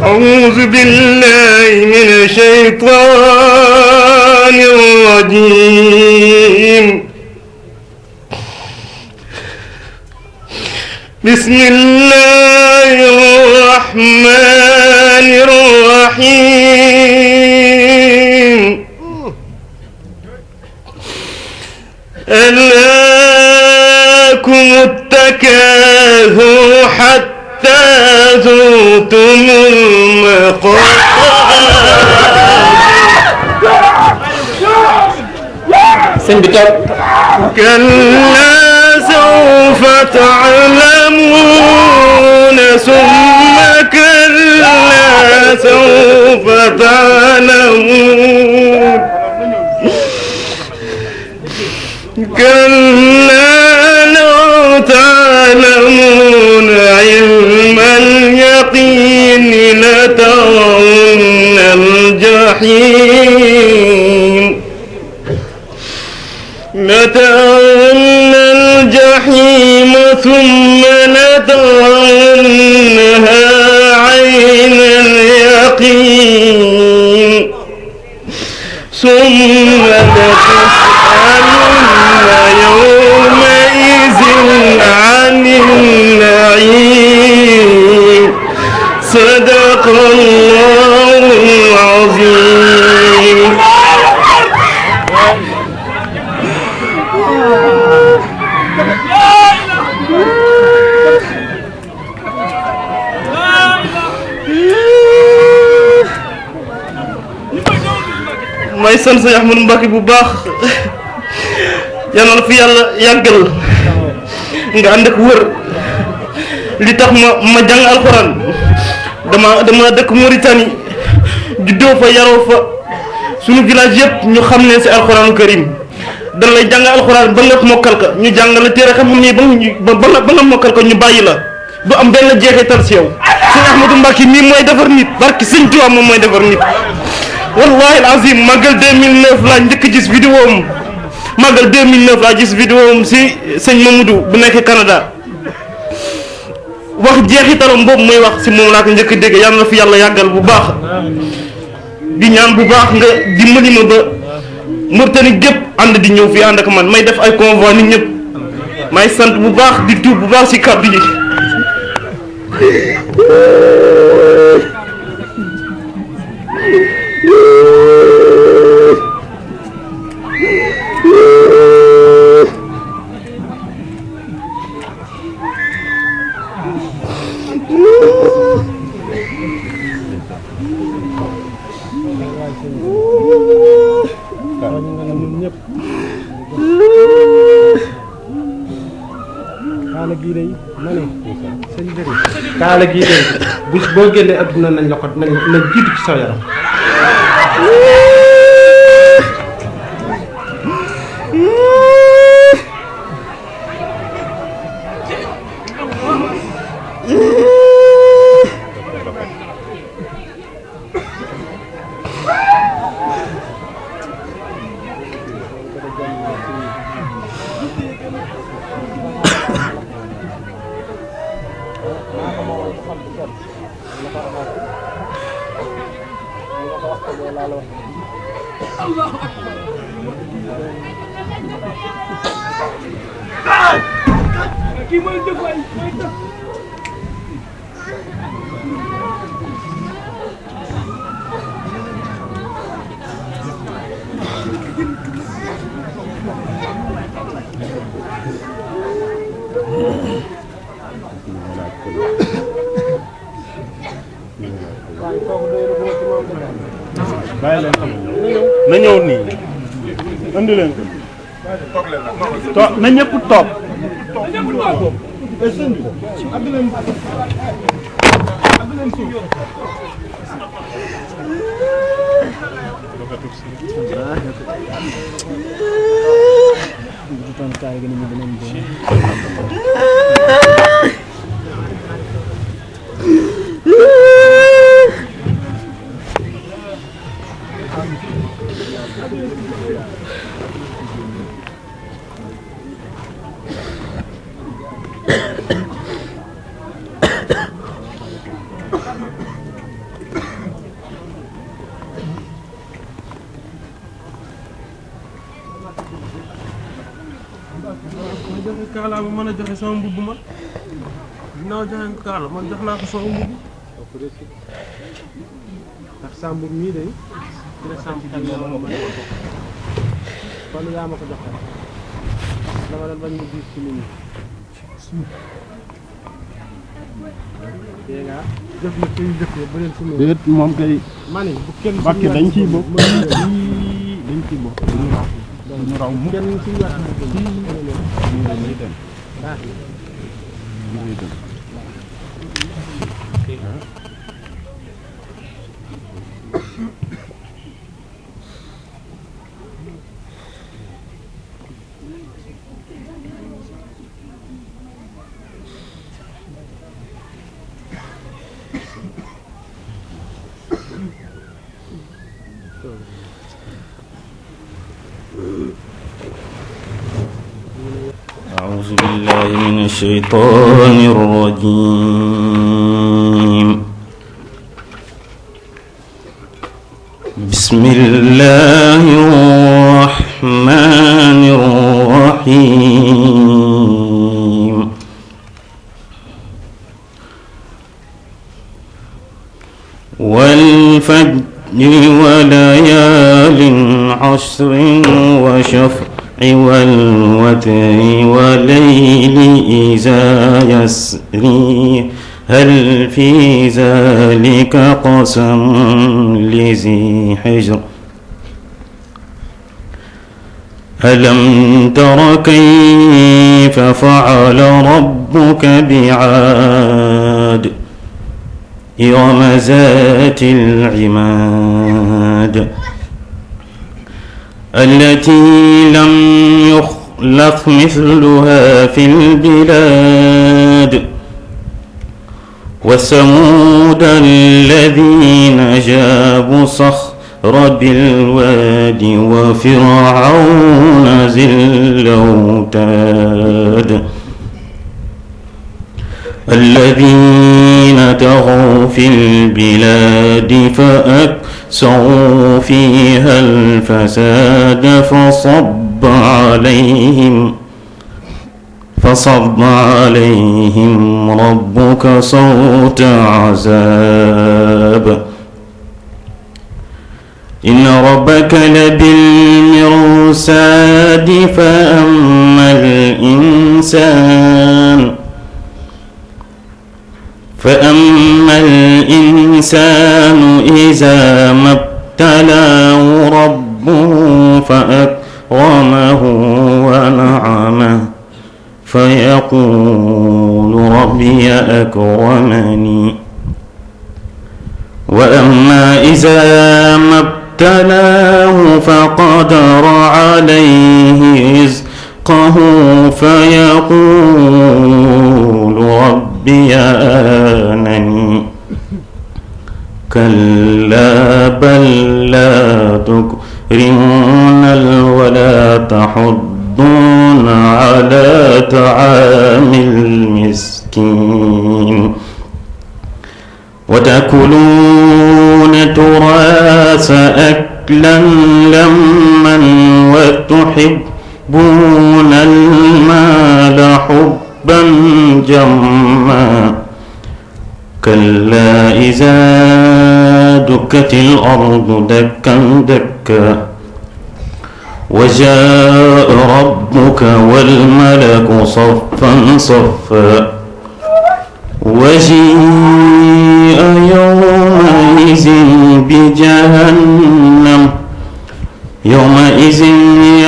أعوذ بالله من الشيطان الرجيم. بسم الله الرحمن الرحيم. ألهاكم التكاثر حتى زرتم المقابر كلا سوف تعلمون ثم كلا سوف تعلمون كلا لو تعلمون علم اليقين لترون الجحيم ثم لترونها عين اليقين ثم لتسألن يومئذ عن النعيم. صدق الله العظيم. may sant sëñ Ahmadou Mbacké bu baax yàlla na fi yàlla yàggal nga ànd ak wër li tax ma jàng alxuraan dama dëkk Mauritanie juddoo fa yaroo fa sunu village yëpp ñu xam ne si alxuraanu karim dañ lay jàng alxuraan ba nga mokkal ka ñu jàng la téere xam ni ba nga mokkal ko ñu bàyyi la du am benn jeexital si yow. sëñ Ahmadou Mbacké mii mooy defar nit barki sëñ Tuubaa moom mooy defar nit. wallahi alazim magal 2009 laa njëkk gis vidéo am magal 2009 laa gis vidéo am si sëñ Mamadou bu nekk Canada wax jeexitalam boobu muy wax si moom laa ko njëkk dégg. yàlla na fi yàlla yàggal bu baax di ñaan bu baax nga dimbali ma ba Mauritanie gépp ànd di ñëw fii ànd ak man may def ay convoi nit ñëpp may sant bu baax di tuub bu baax si kàddu yi. kaala gii day ma ne sëñ Dëri kaala gii day bis boo génnee adduna nañ la ko nañ jiitu ci sa yaram. bàyyi leen xam na ñëw nii andi leen ko toog na ñëpp toog kaala ba mën a joxe sama mbubb ma ginnaaw joxe nga kaala man jox naa ko sama mbubb ndax sa mbubb mii day ci la sa mbubb kon yaa ma ko jox dama doon bañ mu diis ci nit ñi dégg nga jëf na ci jëf ba leen fu mu déet moom kay ma ne bu kenn Mbàkke dañ ciy bokk dañ ciy bokk ñu raw mu kenn ci wax ñu dem أعوذ بالله من الشيطان الرجيم بسم الله الرحمن الرحيم والفجر وليال عشر وشفع والوتر والليل إذا يسري هل في ذلك قسم لذي حجر ألم تر كيف فعل ربك بعاد إرم ذات العماد التي لم يخلق مثلها في البلاد وثمود الذين جابوا الصخر بالواد وفرعون ذي الأوتاد الذين طغوا في البلاد فأكثروا فيها الفساد فصب عليهم ربك صوت عذاب إن ربك لبالمرصاد فأما الإنسان إذا ما ابتلاه ربه فأكرمه ونعمه فيقول ربي أكرمني وأما إذا ما ابتلاه فقدر عليه رزقه فيقول ربي أهانني كلا بل لا تكرمون ولا تحضون على طعام المسكين وتأكلون تراث أكلا لما وتحبون المال حبا جما كلا إذا دكت الأرض دكا دكا وجاء ربك والملك صفا صفا وجيء يومئذ بجهنم يومئذ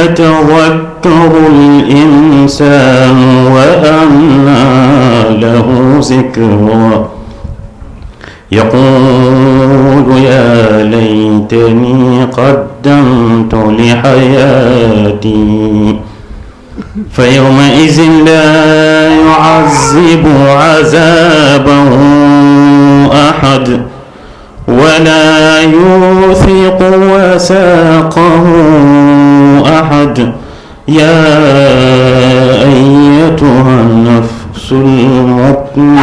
يتذكر الإنسان وأنى له ذكرى يقول يا ليتني قدمت لحياتي فيومئذ لا يعذب عذابه أحد ولا يوثق وثاقه أحد يا أيتها النفس المطمئنة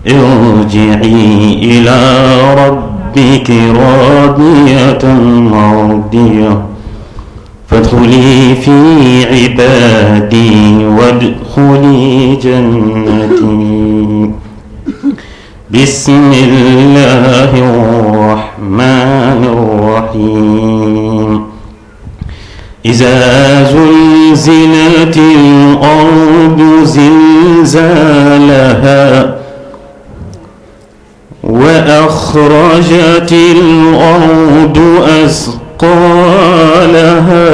ارجعي إلى ربك راضية مرضية فادخلي في عبادي وادخلي جنتي. بسم الله الرحمن الرحيم. إذا زلزلت الأرض زلزالها وأخرجت الأرض أثقالها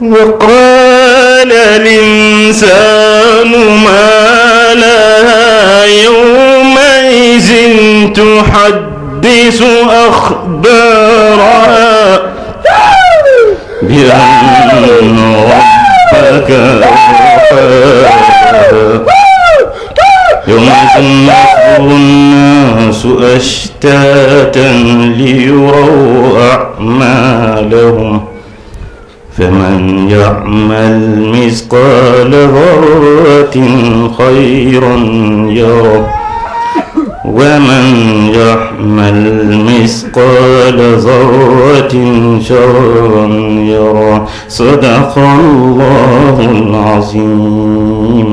وقال الإنسان ما لها يومئذ تحدث أخبارها بأن ربك يومئذ يصدر الناس أشتاتا ليروا أعمالهم فمن يعمل مثقال ذرة خيرا يره ومن يعمل مثقال ذرة شرا يره. صدق الله العظيم.